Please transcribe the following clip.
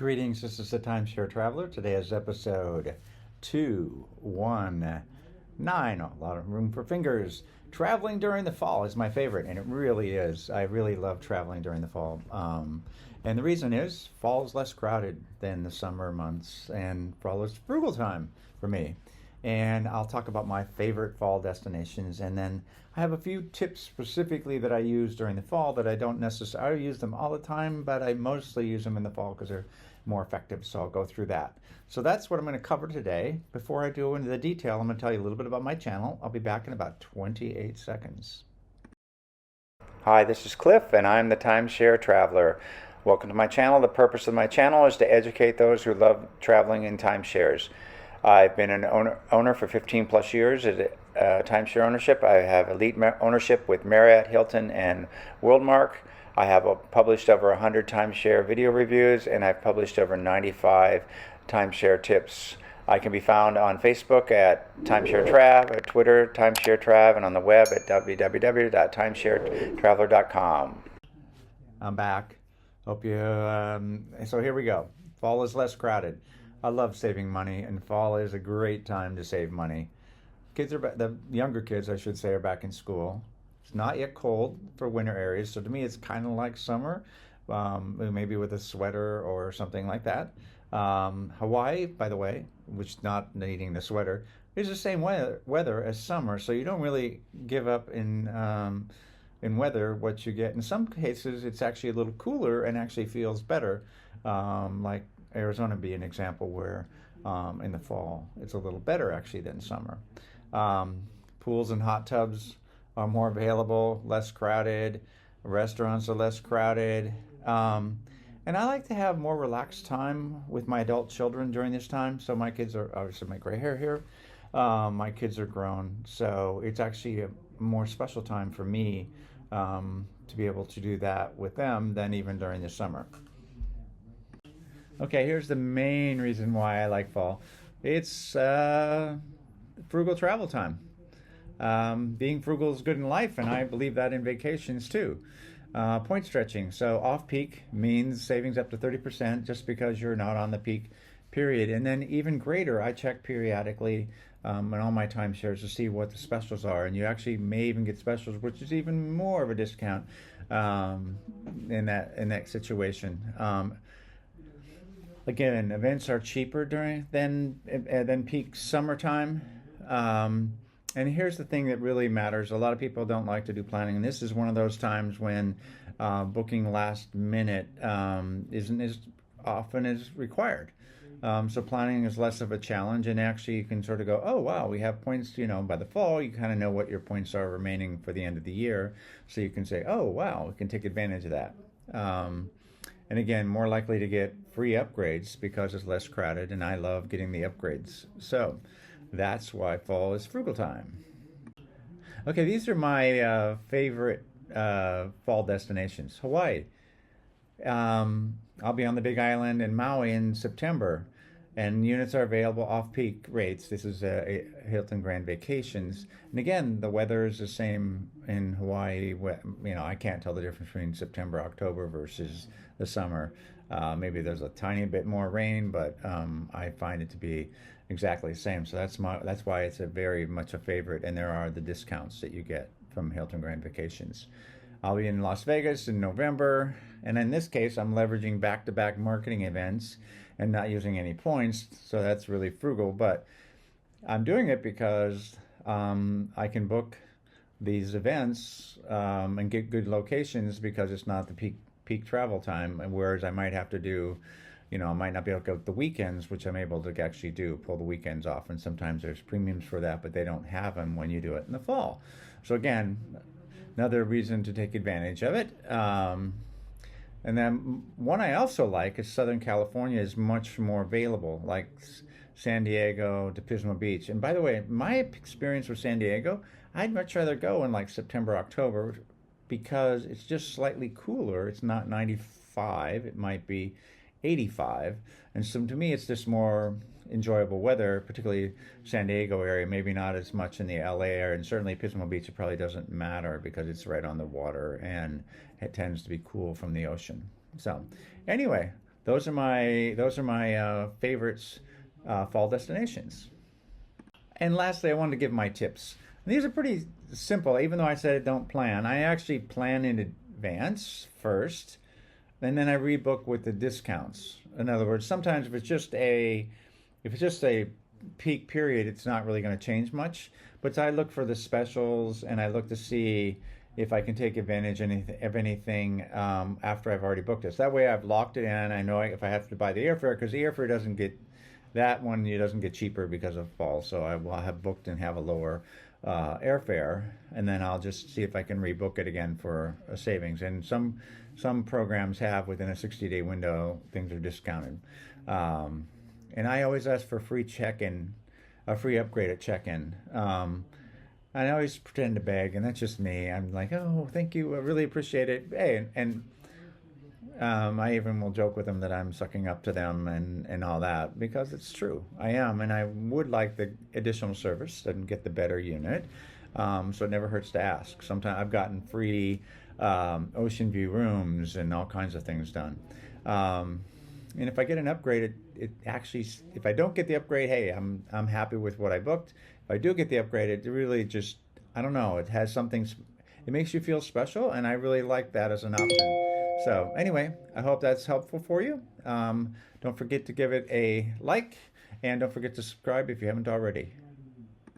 Greetings, this is the Timeshare Traveler. Today is episode 219. A lot of room for fingers. Traveling during the fall is my favorite, and it really is. I really love traveling during the fall. And the reason is fall is less crowded than the summer months, and fall is frugal time for me. And I'll talk about my favorite fall destinations, and then I have a few tips specifically that I use during the fall that I don't necessarily use them all the time, but I mostly use them in the fall because they're more effective. So I'll go through that. So that's what I'm going to cover today. Before I go into the detail, I'm going to tell you a little bit about my channel. I'll be back in about 28 seconds. Hi, this is Cliff, and I'm the Timeshare Traveler. Welcome to my channel. The purpose of my channel is to educate those who love traveling in timeshares. I've been an owner for 15 plus years at timeshare ownership. I have elite ownership with Marriott, Hilton, and Worldmark. I have published over 100 timeshare video reviews, and I've published over 95 timeshare tips. I can be found on Facebook at Timeshare Trav, at Twitter, Timeshare Trav, and on the web at www.timesharetraveler.com. I'm back. Hope you, so here we go. Fall is less crowded. I love saving money, and fall is a great time to save money. Kids are the younger kids, I should say, are back in school. It's not yet cold for winter areas, so to me it's kind of like summer, maybe with a sweater or something like that. Hawaii, by the way, which not needing the sweater, is the same weather as summer, so you don't really give up in weather what you get. In some cases, it's actually a little cooler and actually feels better, like Arizona be an example where in the fall it's a little better actually than summer. Pools and hot tubs are more available, less crowded. Restaurants are less crowded. And I like to have more relaxed time with my adult children during this time. So my kids are, obviously my gray hair here, my kids are grown. So it's actually a more special time for me to be able to do that with them than even during the summer. Okay, here's the main reason why I like fall. It's frugal travel time. Being frugal is good in life, and I believe that in vacations too. Point stretching. So off-peak means savings up to 30% just because you're not on the peak period. And then even greater, I check periodically in all my timeshares to see what the specials are. And you actually may even get specials, which is even more of a discount in that situation. Again, events are cheaper than peak summertime. And here's the thing that really matters. A lot of people don't like to do planning, and this is one of those times when booking last minute isn't as often as required. So planning is less of a challenge, and actually you can sort of go, oh wow, we have points, by the fall you kind of know what your points are remaining for the end of the year, so you can say, oh wow, we can take advantage of that. And again, more likely to get free upgrades because it's less crowded, and I love getting the upgrades. So that's why fall is frugal time. Okay, these are my favorite fall destinations. Hawaii. I'll be on the Big Island in Maui in September, and units are available off-peak rates. This is Hilton Grand Vacations. And again, the weather is the same in Hawaii. I can't tell the difference between September, October versus the summer. Maybe there's a tiny bit more rain, but I find it to be exactly the same. So that's why it's very much a favorite, and there are the discounts that you get from Hilton Grand Vacations. I'll be in Las Vegas in November, and in this case I'm leveraging back-to-back marketing events and not using any points, so that's really frugal, but I'm doing it because I can book these events and get good locations because it's not the peak travel time, and whereas I might have to do, I might not be able to go the weekends, which I'm able to actually pull the weekends off, and sometimes there's premiums for that, but they don't have them when you do it in the fall. So again, another reason to take advantage of it. And then one I also like is Southern California is much more available, like San Diego to Pismo Beach. And by the way, my experience with San Diego, I'd much rather go in like September, October, because it's just slightly cooler. It's not 95, it might be 85. And so to me, it's just more enjoyable weather, particularly San Diego area, maybe not as much in the LA area, and certainly Pismo Beach, it probably doesn't matter because it's right on the water and it tends to be cool from the ocean. So anyway, those are my favorites fall destinations. And lastly, I wanted to give my tips. And these are pretty simple, even though I said don't plan. I actually plan in advance first, and then I rebook with the discounts. In other words, sometimes if it's just a peak period, it's not really going to change much. But I look for the specials and I look to see if I can take advantage of anything after I've already booked it. So that way I've locked it in. I know if I have to buy the airfare, because the airfare doesn't get that one, it doesn't get cheaper because of fall. So I will have booked and have a lower airfare, and then I'll just see if I can rebook it again for a savings. And some programs have within a 60-day window things are discounted. And I always ask for free check-in, a free upgrade at check-in. I always pretend to beg, and that's just me. I'm like, oh, thank you, I really appreciate it. Hey, and I even will joke with them that I'm sucking up to them and all that because it's true. I am, and I would like the additional service and get the better unit. So it never hurts to ask. Sometimes I've gotten free ocean view rooms and all kinds of things done. And if I get an upgrade, it actually, if I don't get the upgrade, hey, I'm happy with what I booked. If I do get the upgrade, it really just, I don't know, it has something, it makes you feel special, and I really like that as an option. So anyway, I hope that's helpful for you. Don't forget to give it a like, and don't forget to subscribe if you haven't already.